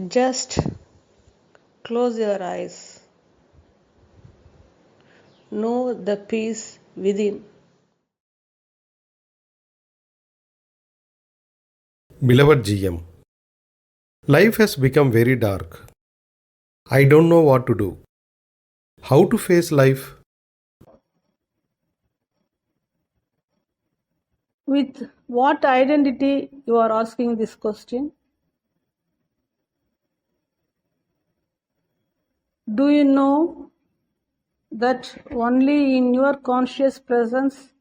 Just close your eyes. Know the peace within. Beloved GM, life has become very dark. I don't know what to do. How to face life? With what identity you are asking this question? Do you know that only in your conscious presence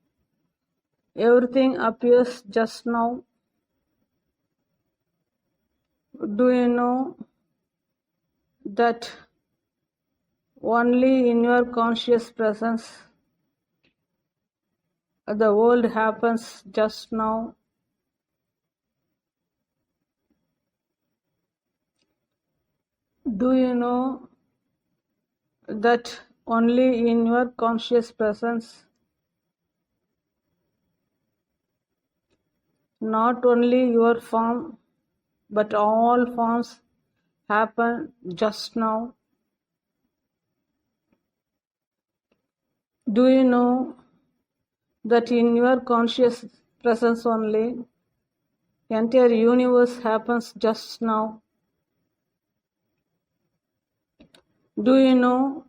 everything appears just now? Do you know that only in your conscious presence the world happens just now? Do you know that only in your conscious presence not only your form but all forms happen just now? Do you know that in your conscious presence only entire universe happens just now? Do you know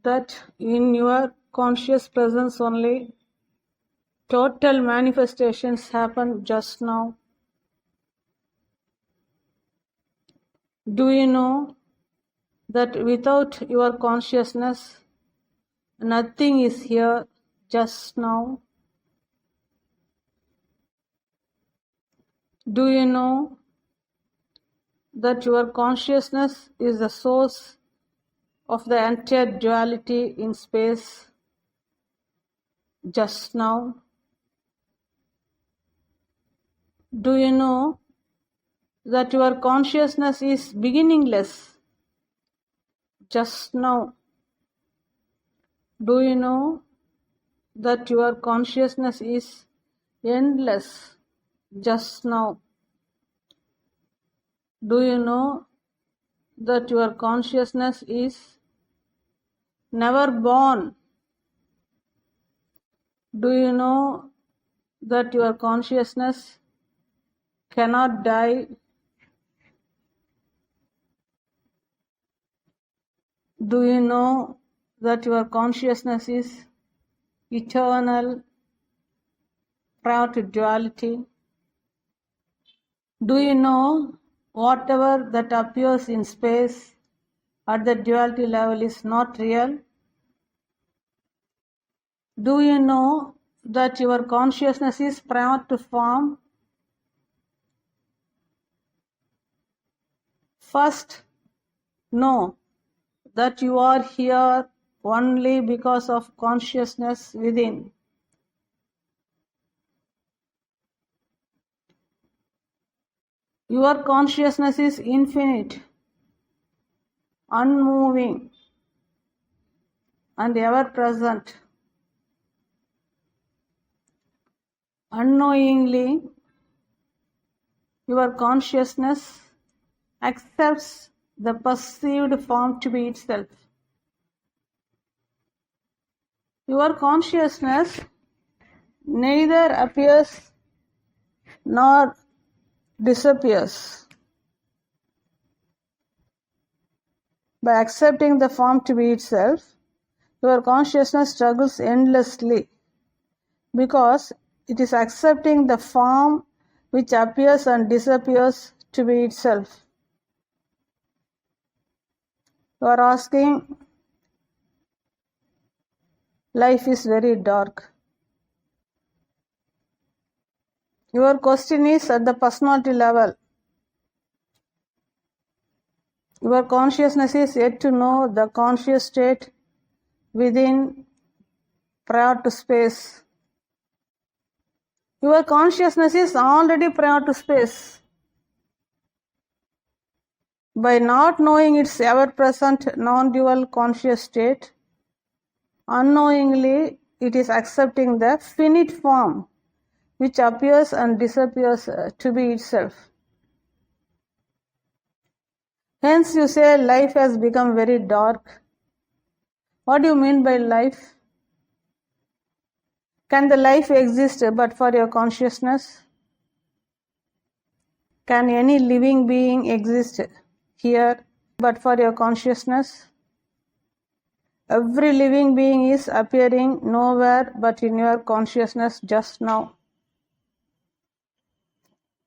that in your conscious presence only total manifestations happen just now? Do you know that without your consciousness nothing is here just now? Do you know that your consciousness is the source of the entire duality in space just now? Do you know that your consciousness is beginningless just now? Do you know that your consciousness is endless just now? Do you know that your consciousness is never born? Do you know that your consciousness cannot die? Do you know that your consciousness is eternal prior to duality? Do you know whatever that appears in space at the duality level is not real? Do you know that your consciousness is prior to form? First, know that you are here only because of consciousness within. Your consciousness is infinite, unmoving, and ever present. Unknowingly, your consciousness accepts the perceived form to be itself. Your consciousness neither appears nor disappears. By accepting the form to be itself, your consciousness struggles endlessly because it is accepting the form which appears and disappears to be itself. You are asking, life is very dark. Your question is at the personality level. Your consciousness is yet to know the conscious state within prior to space. Your consciousness is already prior to space. By not knowing its ever-present non-dual conscious state, unknowingly it is accepting the finite form which appears and disappears to be itself. Hence you say life has become very dark. What do you mean by life? Can the life exist but for your consciousness? Can any living being exist here but for your consciousness? Every living being is appearing nowhere but in your consciousness just now.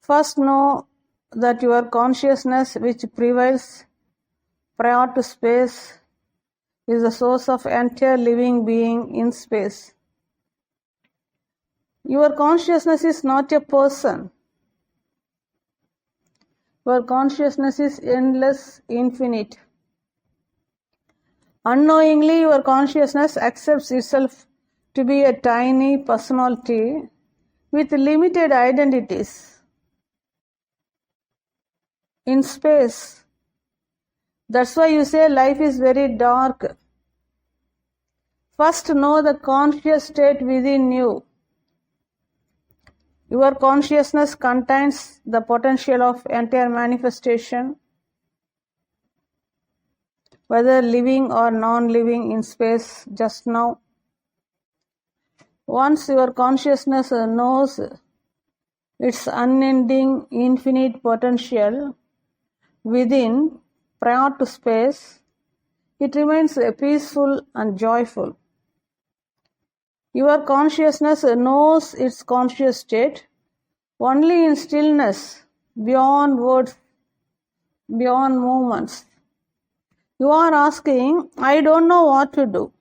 First know that your consciousness which prevails prior to space is the source of entire living being in space. Your consciousness is not a person. Your consciousness is endless, infinite. Unknowingly, your consciousness accepts itself to be a tiny personality with limited identities in space. That's why you say life is very dark. First know the conscious state within you. Your consciousness contains the potential of entire manifestation, whether living or non-living in space just now. Once your consciousness knows its unending infinite potential within prior to space, it remains peaceful and joyful. Your consciousness knows its conscious state only in stillness, beyond words, beyond movements. You are asking, I don't know what to do.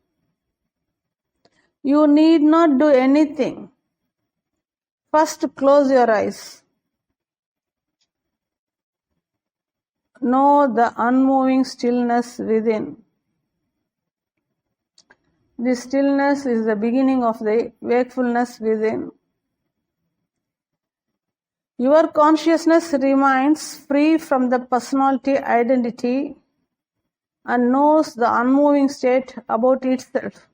You need not do anything. First, close your eyes. Know the unmoving stillness within. This stillness is the beginning of the wakefulness within. Your consciousness remains free from the personality identity and knows the unmoving state about itself.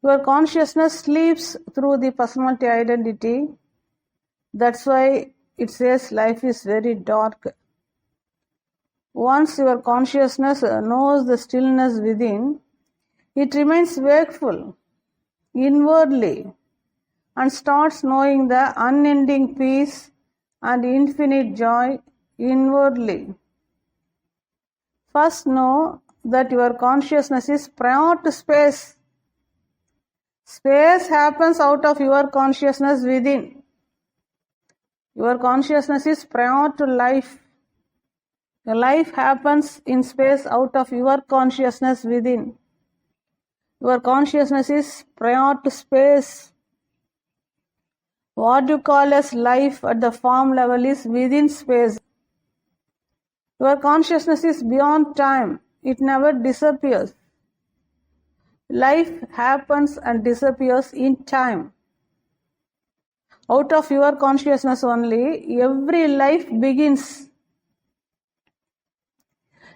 Your consciousness sleeps through the personality identity. That's why it says life is very dark. Once your consciousness knows the stillness within, it remains wakeful inwardly and starts knowing the unending peace and infinite joy inwardly. First know that your consciousness is prior to space. Space happens out of your consciousness within. Your consciousness is prior to life. Your life happens in space out of your consciousness within. Your consciousness is prior to space. What you call as life at the form level is within space. Your consciousness is beyond time. It never disappears. Life happens and disappears in time. Out of your consciousness only, every life begins.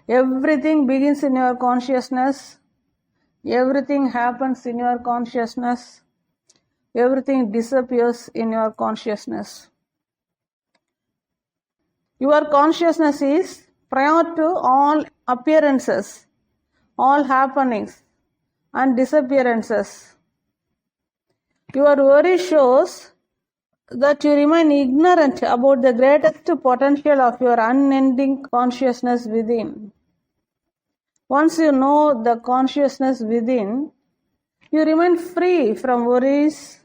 Everything begins in your consciousness. Everything happens in your consciousness. Everything disappears in your consciousness. Your consciousness is prior to all appearances, all happenings and disappearances. Your worry shows that you remain ignorant about the greatest potential of your unending consciousness within. Once you know the consciousness within, you remain free from worries,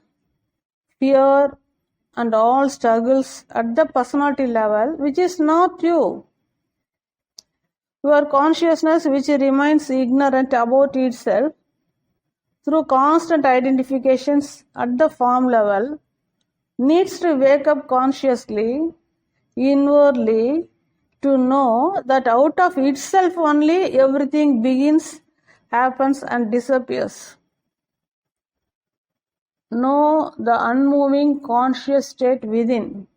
fear, and all struggles at the personality level, which is not you. Your consciousness, which remains ignorant about itself, through constant identifications at the form level, needs to wake up consciously, inwardly, to know that out of itself only everything begins, happens, and disappears. Know the unmoving conscious state within.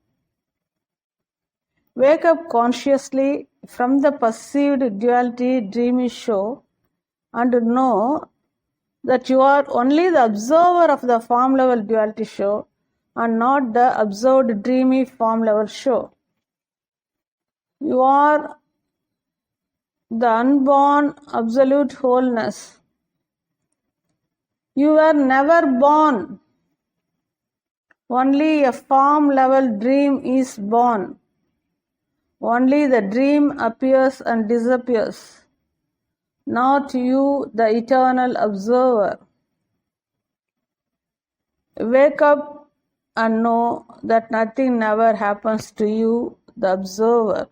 Wake up consciously from the perceived duality dreamy show and know that you are only the observer of the form level duality show and not the observed dreamy form level show. You are the unborn absolute wholeness. You were never born. Only a form level dream is born. Only the dream appears and disappears. Not you, the eternal observer. Wake up and know that nothing never happens to you, the observer.